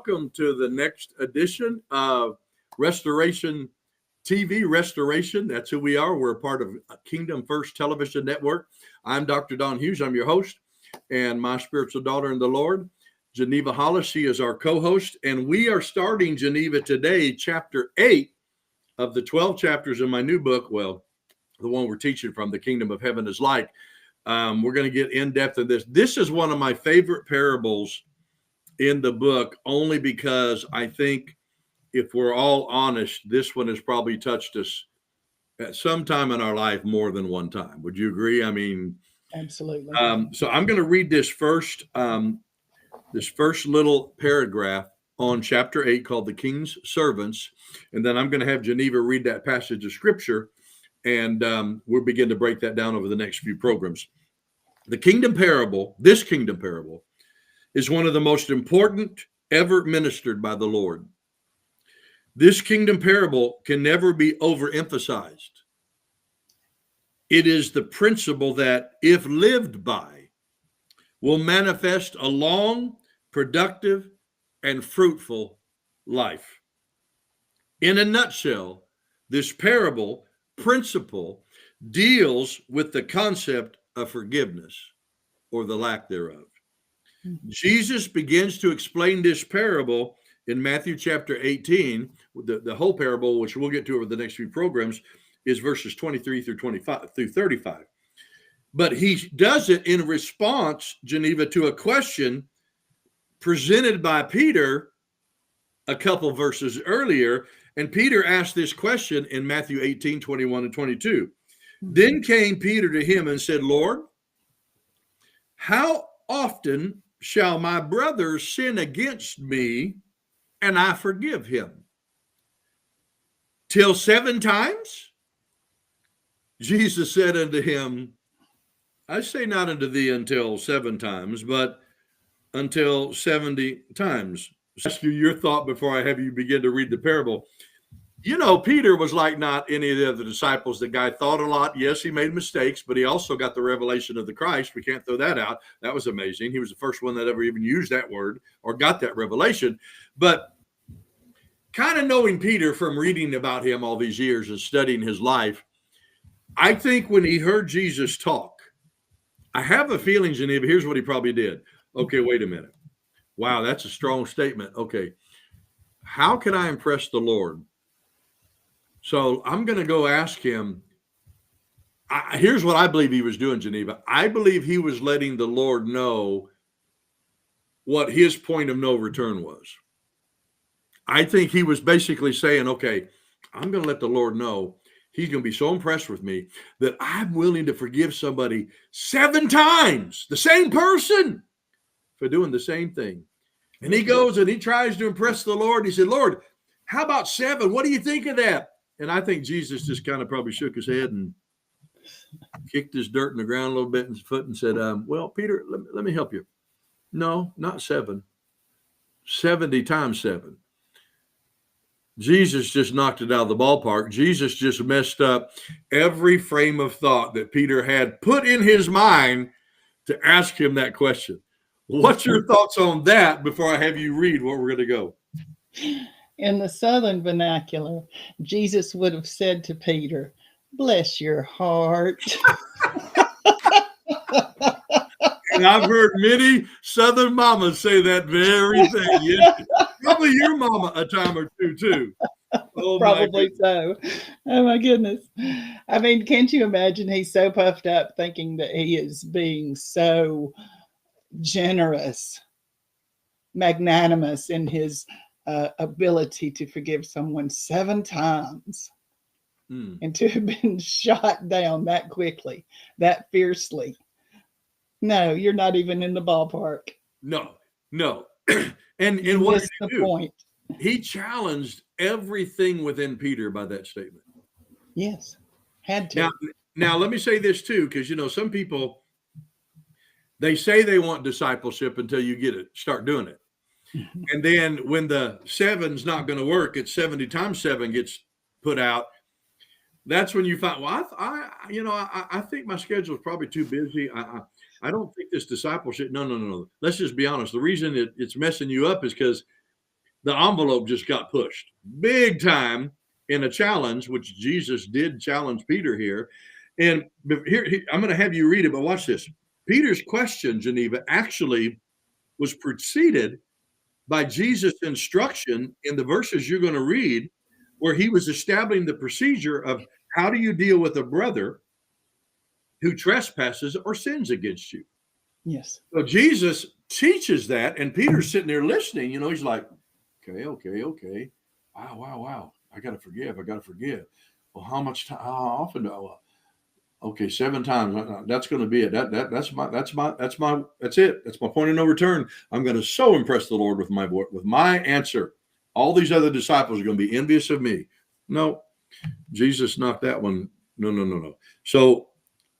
welcome to the next edition of Restoration TV Restoration. That's who we are. We're a part of Kingdom First Television Network. I'm Dr. Don Hughes. I'm your host, and my spiritual daughter in the Lord, Geneva Hollis. She is our co-host, and we are starting, Geneva, today, chapter 8 of the 12 chapters in my new book. Well, the one we're teaching from, The Kingdom of Heaven is Like. We're going to get in depth in this. This is one of my favorite parables in the book, only because I think if we're all honest, this one has probably touched us at some time in our life more than one time. Would you agree? I mean, absolutely. So I'm going to read this first little paragraph on chapter 8 called The King's Servants. And then I'm going to have Geneva read that passage of scripture. And we'll begin to break that down over the next few programs. This kingdom parable, is one of the most important ever ministered by the Lord. This kingdom parable can never be overemphasized. It is the principle that, if lived by, will manifest a long, productive, and fruitful life. In a nutshell, this parable principle deals with the concept of forgiveness, or the lack thereof. Jesus begins to explain this parable in Matthew chapter 18. The whole parable, which we'll get to over the next few programs, is verses 23 through 25 through 35. But he does it in response, Geneva, to a question presented by Peter a couple verses earlier. And Peter asked this question in Matthew 18, 21 and 22. Then came Peter to him and said, Lord, how often shall my brother sin against me and I forgive him? Till 7 times? Jesus said unto him, I say not unto thee until 7 times, but until 70 times. Ask you your thought before I have you begin to read the parable. You know, Peter was like not any of the other disciples. The guy thought a lot. Yes, he made mistakes, but he also got the revelation of the Christ. We can't throw that out. That was amazing. He was the first one that ever even used that word or got that revelation. But kind of knowing Peter from reading about him all these years and studying his life, I think when he heard Jesus talk, I have a feeling, Geneva, here's what he probably did. Okay, wait a minute. Wow, that's a strong statement. Okay, how can I impress the Lord? So I'm going to go ask him. Here's what I believe he was doing, Geneva. I believe he was letting the Lord know what his point of no return was. I think he was basically saying, okay, I'm going to let the Lord know he's going to be so impressed with me that I'm willing to forgive somebody 7 times, the same person, for doing the same thing. And he goes and he tries to impress the Lord. He said, Lord, how about 7? What do you think of that? And I think Jesus just kind of probably shook his head and kicked his dirt in the ground a little bit in his foot and said, well, Peter, let me help you. No, not 7. 70 times 7. Jesus just knocked it out of the ballpark. Jesus just messed up every frame of thought that Peter had put in his mind to ask him that question. What's your thoughts on that before I have you read where we're going to go? In the Southern vernacular, Jesus would have said to Peter, bless your heart. And I've heard many Southern mamas say that very thing. Yeah. Probably your mama a time or two, too. Oh, probably so. Oh, my goodness. I mean, can't you imagine? He's so puffed up thinking that he is being so generous, magnanimous in his ability to forgive someone 7 times and to have been shot down that quickly, that fiercely. No, you're not even in the ballpark. No. And what did he do? Point. He challenged everything within Peter by that statement. Yes, had to. Now let me say this too, because some people, they say they want discipleship until you get it, start doing it. And then when the 7's not going to work, it's 70 times 7 gets put out. That's when you find, well, I think my schedule is probably too busy. I don't think this discipleship. No. Let's just be honest. The reason it's messing you up is because the envelope just got pushed big time in a challenge, which Jesus did challenge Peter here. And here, I'm going to have you read it, but watch this. Peter's question, Geneva, actually was preceded by Jesus' instruction in the verses you're going to read, where he was establishing the procedure of how do you deal with a brother who trespasses or sins against you. Yes. So Jesus teaches that, and Peter's sitting there listening. He's like, okay. Wow. I got to forgive. Well, how much time? How often do I? Okay, 7 times. That's going to be it. That's it. That's my point of no return. I'm going to so impress the Lord with my answer. All these other disciples are going to be envious of me. No, Jesus knocked that one. No. So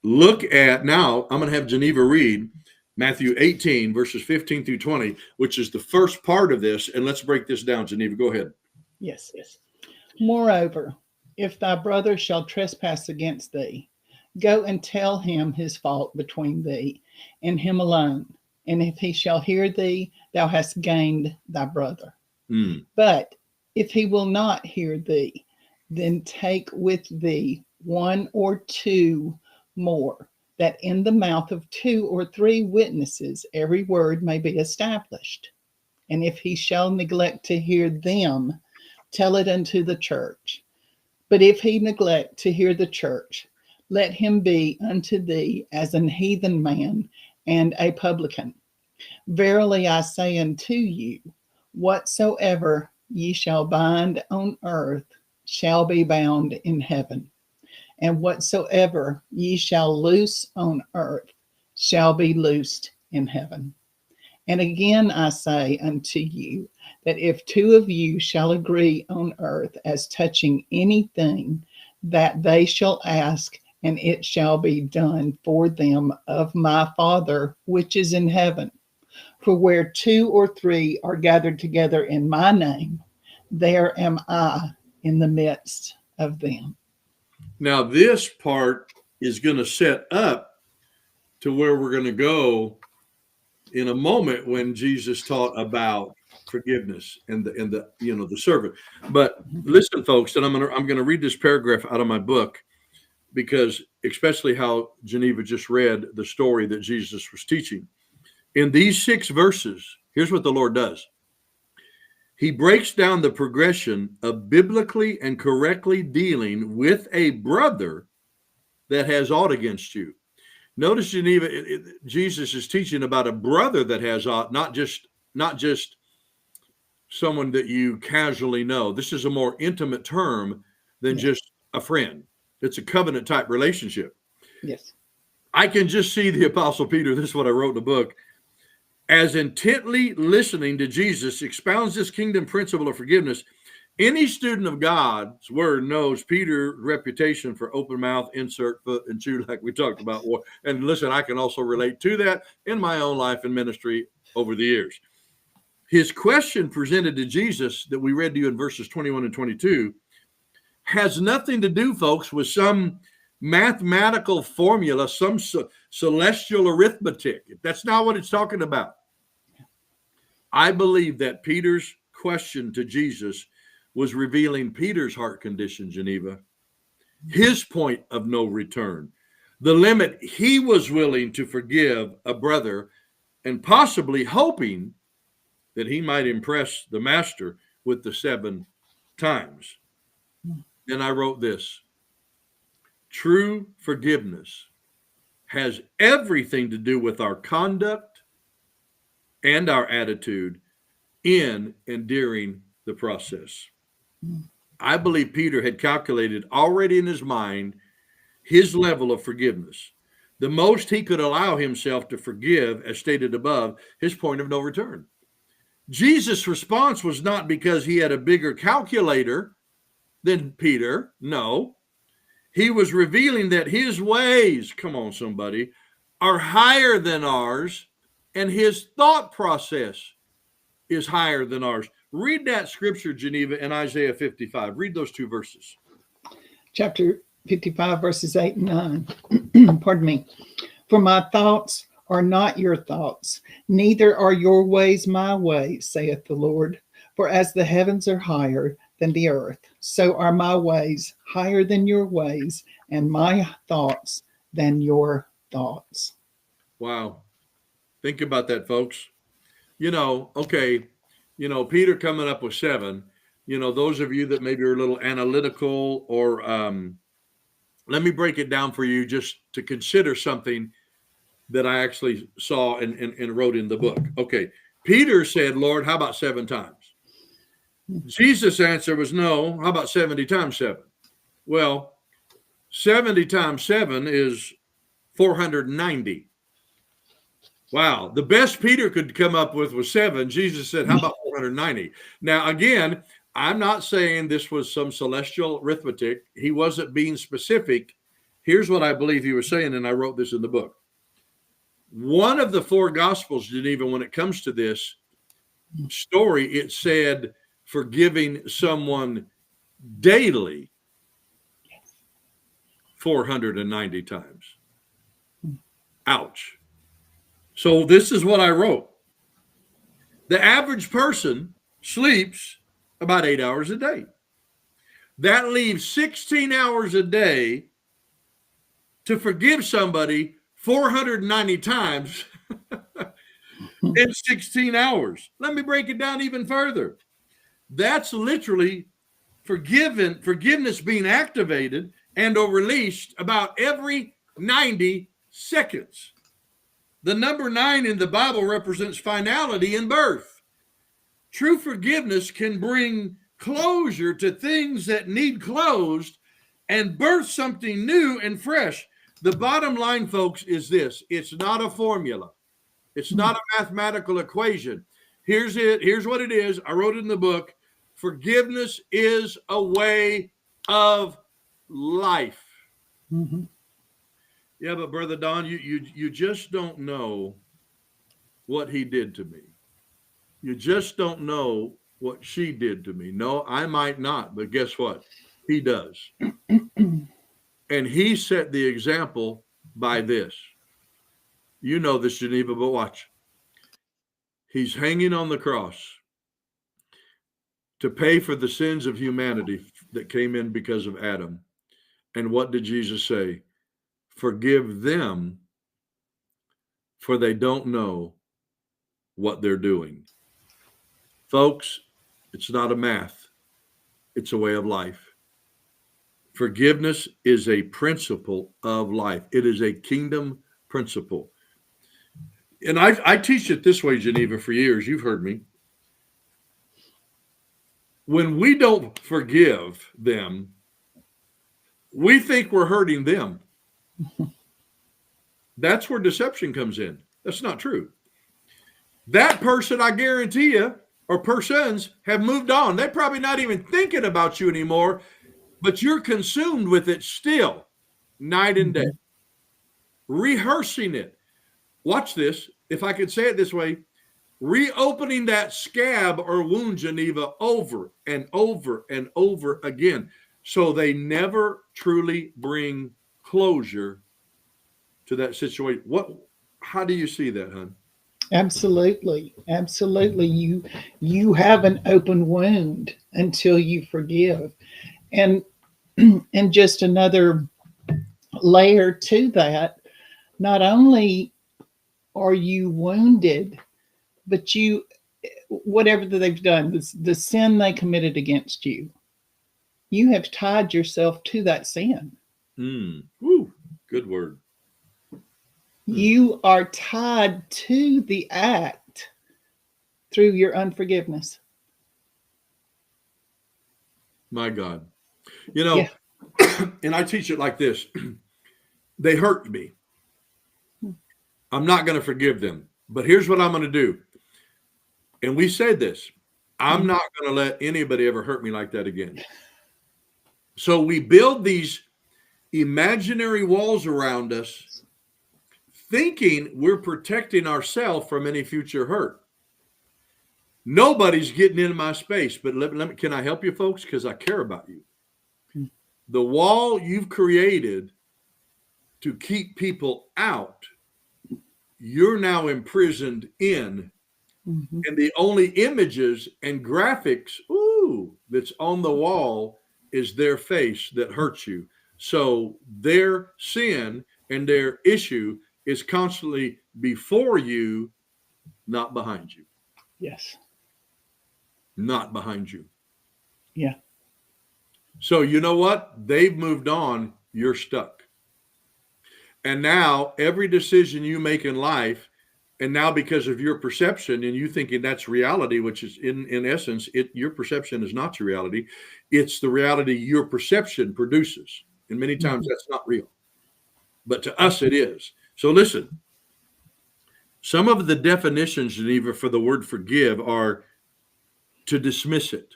look at now. I'm going to have Geneva read Matthew 18 verses 15 through 20, which is the first part of this. And let's break this down. Geneva, go ahead. Yes. Moreover, if thy brother shall trespass against thee, go and tell him his fault between thee and him alone. And if he shall hear thee, thou hast gained thy brother. But if he will not hear thee, then take with thee 1 or 2 more, that in the mouth of 2 or 3 witnesses every word may be established. And if he shall neglect to hear them, tell it unto the church. But if he neglect to hear the church, let him be unto thee as an heathen man and a publican. Verily I say unto you, whatsoever ye shall bind on earth shall be bound in heaven, and whatsoever ye shall loose on earth shall be loosed in heaven. And again I say unto you, that if 2 of you shall agree on earth as touching anything that they shall ask, and it shall be done for them of my Father which is in heaven. For where 2 or 3 are gathered together in my name, there am I in the midst of them. Now, this part is going to set up to where we're going to go in a moment when Jesus taught about forgiveness and the servant. But listen, folks, and I'm going to read this paragraph out of my book, because especially how Geneva just read the story that Jesus was teaching. In these 6 verses, here's what the Lord does. He breaks down the progression of biblically and correctly dealing with a brother that has aught against you. Notice, Geneva, Jesus is teaching about a brother that has aught, not just someone that you casually know. This is a more intimate term than just a friend. It's a covenant type relationship. Yes. I can just see the Apostle Peter, this is what I wrote in the book, as intently listening to Jesus expounds this kingdom principle of forgiveness. Any student of God's word knows Peter's reputation for open mouth, insert foot, and chew, like we talked about. And listen, I can also relate to that in my own life and ministry over the years. His question presented to Jesus that we read to you in verses 21 and 22 has nothing to do, folks, with some mathematical formula, some celestial arithmetic. That's not what it's talking about. I believe that Peter's question to Jesus was revealing Peter's heart condition, Geneva, his point of no return, the limit he was willing to forgive a brother, and possibly hoping that he might impress the master with the 7 times. Then I wrote this: true forgiveness has everything to do with our conduct and our attitude in and during the process. I believe Peter had calculated already in his mind his level of forgiveness, the most he could allow himself to forgive, as stated above, his point of no return. Jesus' response was not because he had a bigger calculator than Peter. No, he was revealing that his ways, come on somebody, are higher than ours, and his thought process is higher than ours. Read that scripture, Geneva, in Isaiah 55. Read those 2 verses. Chapter 55, verses 8 and 9. Pardon me. For my thoughts are not your thoughts, neither are your ways my ways, saith the Lord. For as the heavens are higher than the earth, so are my ways higher than your ways, and my thoughts than your thoughts. Wow. Think about that, folks. Okay, Peter coming up with 7. Those of you that maybe are a little analytical, or let me break it down for you just to consider something that I actually saw and wrote in the book. Okay, Peter said, Lord, how about 7 times? Jesus' answer was no. How about 70 times 7? Well, 70 times 7 is 490. Wow. The best Peter could come up with was 7. Jesus said, how about 490? Now, again, I'm not saying this was some celestial arithmetic. He wasn't being specific. Here's what I believe he was saying, and I wrote this in the book. One of the 4 Gospels, Geneva, when it comes to this story, it said forgiving someone daily 490 times. Ouch. So this is what I wrote. The average person sleeps about 8 hours a day. That leaves 16 hours a day to forgive somebody 490 times in 16 hours. Let me break it down even further. That's literally forgiveness being activated and or released about every 90 seconds. The number 9 in the Bible represents finality and birth. True forgiveness can bring closure to things that need closed and birth something new and fresh. The bottom line, folks, is this. It's not a formula. It's not a mathematical equation. Here's it. Here's what it is. I wrote it in the book. Forgiveness is a way of life. Mm-hmm. Yeah, but Brother Don, you just don't know what he did to me. You just don't know what she did to me. No, I might not, but guess what? He does. And he set the example by this. You know this, Geneva, but watch. He's hanging on the cross to pay for the sins of humanity that came in because of Adam. And what did Jesus say? Forgive them, for they don't know what they're doing. Folks, it's not a math. It's a way of life. Forgiveness is a principle of life. It is a kingdom principle. And I teach it this way, Geneva, for years. You've heard me. When we don't forgive them, we think we're hurting them. That's where deception comes in. That's not true. That person, I guarantee you, or persons have moved on. They're probably not even thinking about you anymore, but you're consumed with it still, night and day, rehearsing it. Watch this. If I could say it this way, reopening that scab or wound, Geneva, over and over and over again. So they never truly bring closure to that situation. How do you see that, hon? Absolutely. You have an open wound until you forgive. And just another layer to that, not only are you wounded, but whatever that they've done, the sin they committed against you, you have tied yourself to that sin. Woo, good word. You are tied to the act through your unforgiveness. My God. And I teach it like this. They hurt me. I'm not going to forgive them. But here's what I'm going to do. And we said this. I'm not going to let anybody ever hurt me like that again. So we build these imaginary walls around us, thinking we're protecting ourselves from any future hurt. Nobody's getting into my space, but let me, can I help you folks? Because I care about you. The wall you've created to keep people out, you're now imprisoned in Mm-hmm. And the only images and graphics, that's on the wall is their face that hurts you. So their sin and their issue is constantly before you, not behind you. Yes. Not behind you. Yeah. So you know what? They've moved on. You're stuck. And now every decision you make in life, and now because of your perception and you thinking that's reality, which is in essence, your perception is not your reality. It's the reality your perception produces. And many times that's not real. But to us it is. So listen, some of the definitions, Geneva, for the word forgive are to dismiss it,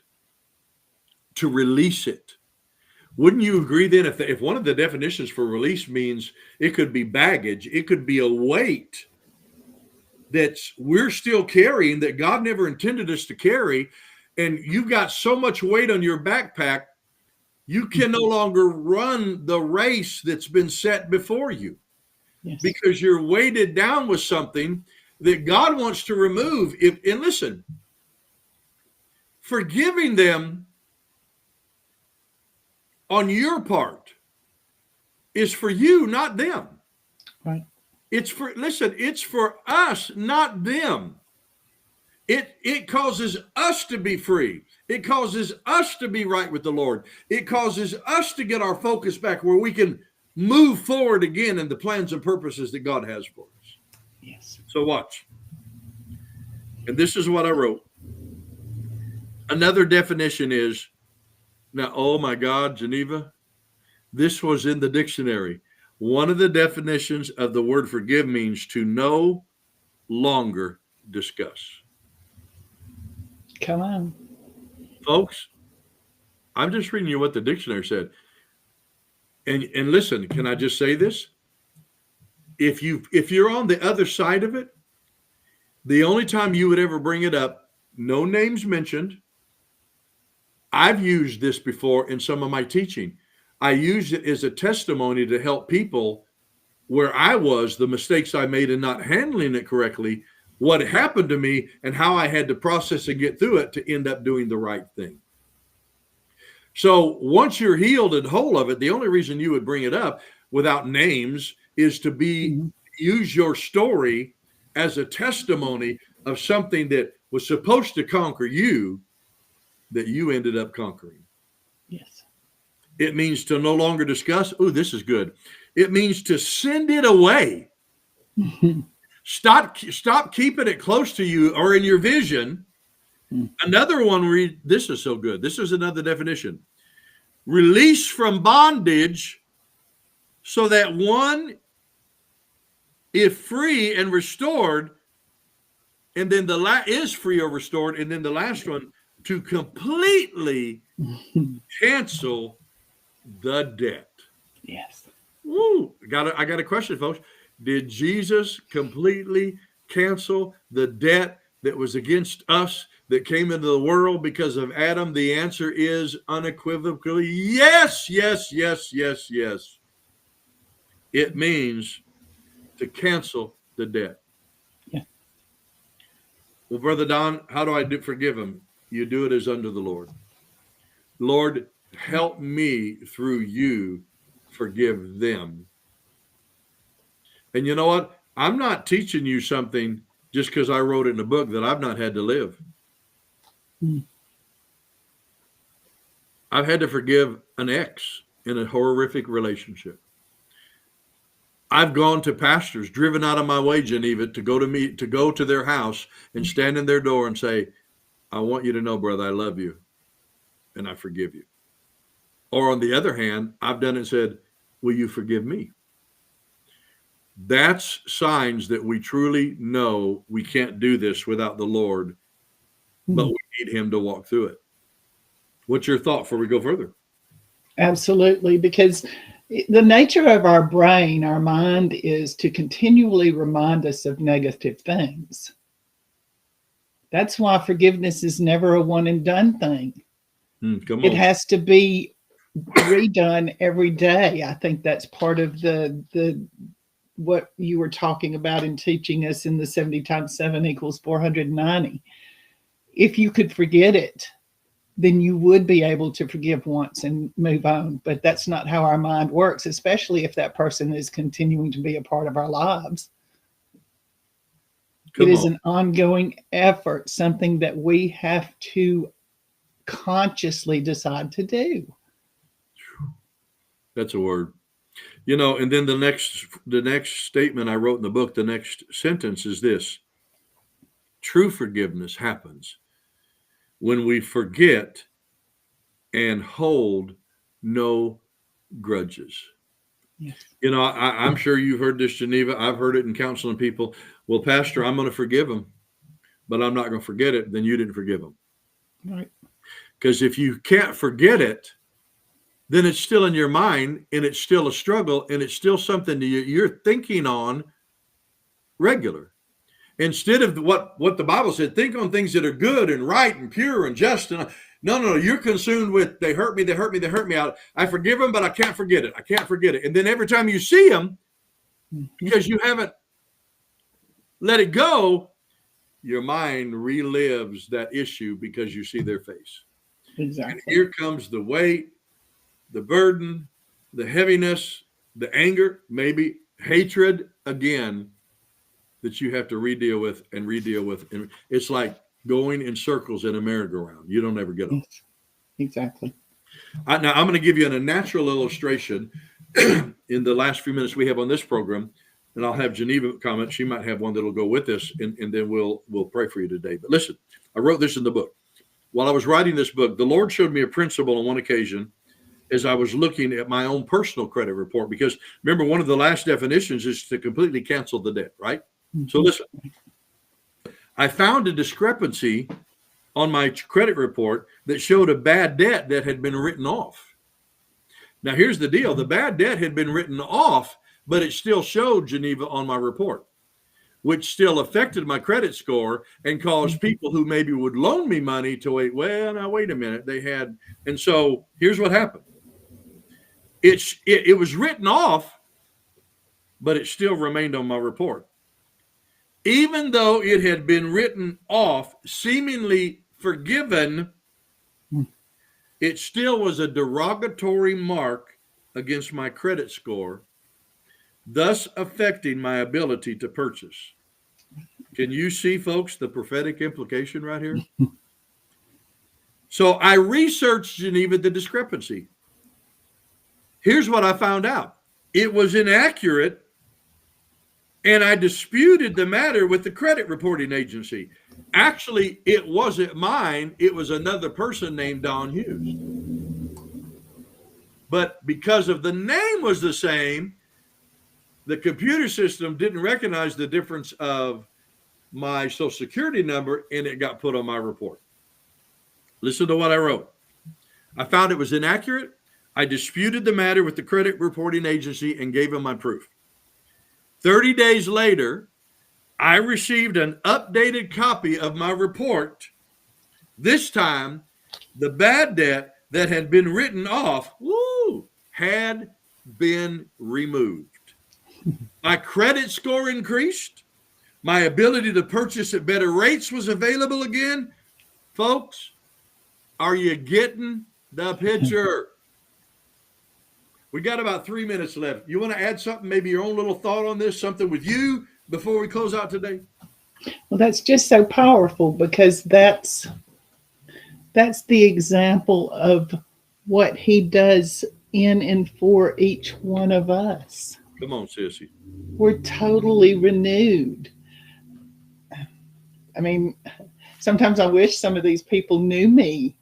to release it. Wouldn't you agree then if one of the definitions for release means it could be baggage, it could be a weight that we're still carrying that God never intended us to carry, and you've got so much weight on your backpack, you can no longer run the race that's been set before you. Yes. Because you're weighted down with something that God wants to remove. And listen, forgiving them on your part is for you, not them. Right. It's for us, not them. It causes us to be free. It causes us to be right with the Lord. It causes us to get our focus back where we can move forward again in the plans and purposes that God has for us. Yes. So watch. And this is what I wrote. Another definition is, now, oh my God, Geneva, this was in the dictionary. One of the definitions of the word forgive means to no longer discuss. Come on. Folks, I'm just reading you what the dictionary said. And listen, can I just say this? If you're on the other side of it, the only time you would ever bring it up, no names mentioned. I've used this before in some of my teaching. I used it as a testimony to help people where I was, the mistakes I made in not handling it correctly, what happened to me, and how I had to process and get through it to end up doing the right thing. So once you're healed and whole of it, the only reason you would bring it up without names is to use your story as a testimony of something that was supposed to conquer you that you ended up conquering. Yes. It means to no longer discuss. Oh, this is good. It means to send it away. Stop keeping it close to you or in your vision. Another one, this is so good. This is another definition. Release from bondage so that one, if free and restored, and then is free or restored, and then the last one, to completely cancel the debt. Yes. Woo! I got a question, folks. Did Jesus completely cancel the debt that was against us that came into the world because of Adam? The answer is unequivocally yes, yes, yes, yes, yes. It means to cancel the debt. Yeah. Well, Brother Don, how do I forgive him? You do it as unto the Lord. Lord, help me through you forgive them. And you know what? I'm not teaching you something just because I wrote it in a book that I've not had to live. I've had to forgive an ex in a horrific relationship. I've gone to pastors, driven out of my way, Geneva, to go to their house and stand in their door and say, I want you to know, brother, I love you and I forgive you. Or on the other hand, I've done it and said, will you forgive me? That's signs that we truly know we can't do this without the Lord, but we need him to walk through it. What's your thought before we go further? Absolutely, because the nature of our brain, our mind, is to continually remind us of negative things. That's why forgiveness is never a one and done thing. It has to be redone every day. I think that's part of the what you were talking about in teaching us in the 70 times 7 equals 490. If you could forget it, then you would be able to forgive once and move on. But that's not how our mind works, especially if that person is continuing to be a part of our lives. It is an ongoing effort, something that we have to consciously decide to do. That's a word. And then the next statement I wrote in the book, the next sentence is this: true forgiveness happens when we forget and hold no grudges. Yes. I'm sure you've heard this, Geneva. I've heard it in counseling people. Well, Pastor, I'm going to forgive him, but I'm not going to forget it. Then you didn't forgive him. Right. Because if you can't forget it, then it's still in your mind, and it's still a struggle, and it's still something that you're thinking on regular. Instead of what the Bible said, think on things that are good and right and pure and just. And no, you're consumed with, they hurt me. I forgive them, but I can't forget it. And then every time you see them, because you haven't let it go, your mind relives that issue because you see their face. Exactly. And here comes the weight, the burden, the heaviness, the anger, maybe hatred again, that you have to re-deal with. And it's like going in circles in a merry-go-round. You don't ever get off. Exactly. Now, I'm going to give you a natural illustration in the last few minutes we have on this program, and I'll have Geneva comment. She might have one that'll go with this, and then we'll pray for you today. But listen, I wrote this in the book. While I was writing this book, the Lord showed me a principle on one occasion as I was looking at my own personal credit report, because remember, one of the last definitions is to completely cancel the debt, right? Mm-hmm. So listen, I found a discrepancy on my credit report that showed a bad debt that had been written off. Now, here's the deal. The bad debt had been written off, but it still showed, Geneva, on my report, which still affected my credit score and caused people who maybe would loan me money to wait a minute. They had, and so here's what happened. It was written off, but it still remained on my report. Even though it had been written off, seemingly forgiven, it still was a derogatory mark against my credit score, thus affecting my ability to purchase. Can you see, folks, the prophetic implication right here? So I researched, Geneva, the discrepancy. Here's what I found out. It was inaccurate, and I disputed the matter with the credit reporting agency. Actually, it wasn't mine. It was another person named Don Hughes. But because of the name was the same, the computer system didn't recognize the difference of my Social Security number, and it got put on my report. Listen to what I wrote. I found it was inaccurate. I disputed the matter with the credit reporting agency and gave them my proof. 30 days later, I received an updated copy of my report. This time, the bad debt that had been written off, had been removed. My credit score increased. My ability to purchase at better rates was available again. Folks, are you getting the picture? We got about 3 minutes left. You want to add something, maybe your own little thought on this, something with you before we close out today? Well, that's just so powerful, because that's the example of what he does in and for each one of us. Come on, sissy. We're totally renewed. I mean, sometimes I wish some of these people knew me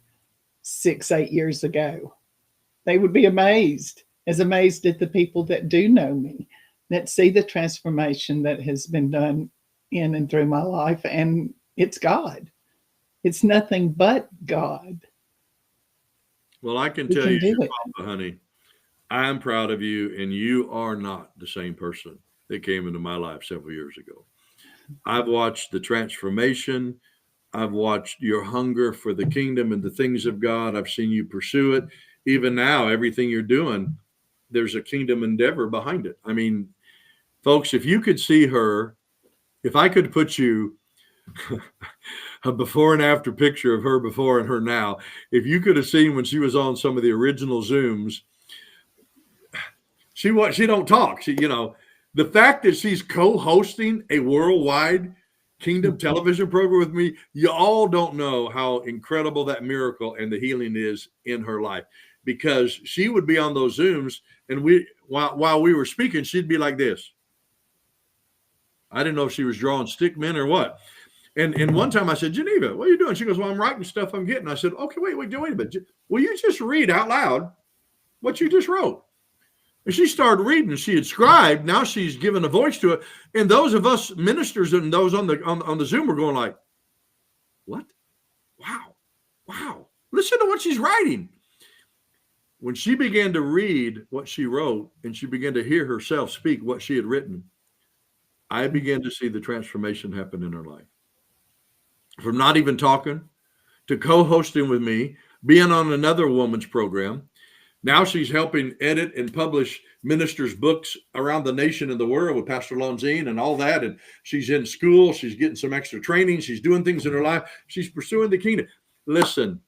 6-8 years ago. They would be amazed at the people that do know me, that see the transformation that has been done in and through my life. And it's God. It's nothing but God. Well, I can tell you, Papa, honey, I'm proud of you, and you are not the same person that came into my life several years ago. I've watched the transformation. I've watched your hunger for the kingdom and the things of God. I've seen you pursue it. Even now, everything you're doing, there's a kingdom endeavor behind it. I mean, Folks, if you could see her, if I could put you a before and after picture of her before and her now, if you could have seen when she was on some of the original Zooms, she don't talk. The fact that she's co-hosting a worldwide Kingdom television program with me, you all don't know how incredible that miracle and the healing is in her life, because she would be on those Zooms, and while we were speaking, she'd be like this. I didn't know if she was drawing stick men or what. And one time I said, Geneva, what are you doing? She goes, well, I'm writing stuff I'm getting. I said, okay, wait a minute. Will you just read out loud what you just wrote? And she started reading. She had scribed. Now she's given a voice to it. And those of us ministers and those on the Zoom were going like, what? Wow. Listen to what she's writing. When she began to read what she wrote and she began to hear herself speak what she had written, I began to see the transformation happen in her life. From not even talking to co-hosting with me, being on another woman's program. Now she's helping edit and publish ministers' books around the nation and the world with Pastor Lonzine and all that. And she's in school. She's getting some extra training. She's doing things in her life. She's pursuing the kingdom. Listen.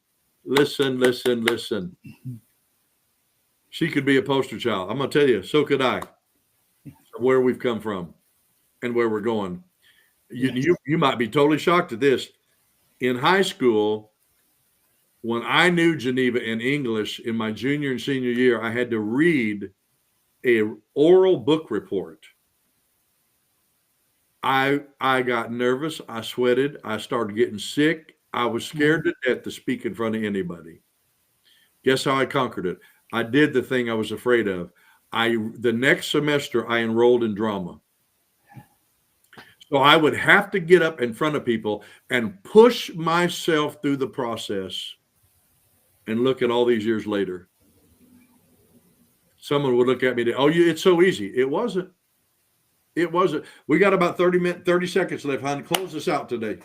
She could be a poster child. I'm going to tell you, so could I, where we've come from and where we're going. You might be totally shocked at this. In high school, when I knew Geneva in English in my junior and senior year, I had to read an oral book report. I got nervous. I sweated. I started getting sick. I was scared to death to speak in front of anybody. Guess how I conquered it? I did the thing I was afraid of. The next semester, I enrolled in drama. So I would have to get up in front of people and push myself through the process. And look at all these years later. Someone would look at me and say, oh, it's so easy. It wasn't. We got about 30 seconds left, hon. Close this out today.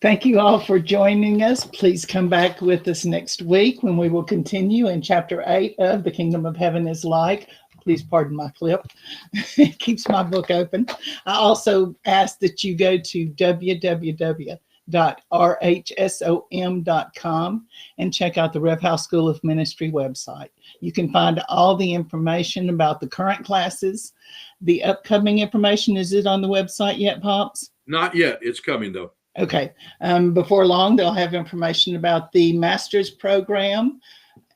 Thank you all for joining us. Please come back with us next week when we will continue in chapter 8 of The Kingdom of Heaven is Like. Please pardon my clip. It keeps my book open. I also ask that you go to www.rhsom.com and check out the Rev House School of Ministry website. You can find all the information about the current classes. The upcoming information, is it on the website yet, Pops? Not yet. It's coming, though. Okay. Before long, they'll have information about the master's program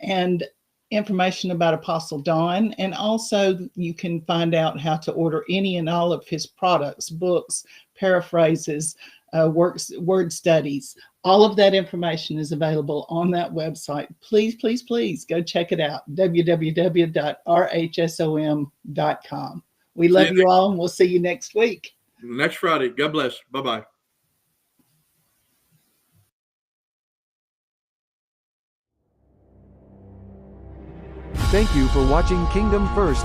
and information about Apostle Don. And also you can find out how to order any and all of his products, books, paraphrases, word studies. All of that information is available on that website. Please go check it out. www.rhsom.com. We love you all, and we'll see you next week. Next Friday. God bless. Bye-bye. Thank you for watching Kingdom First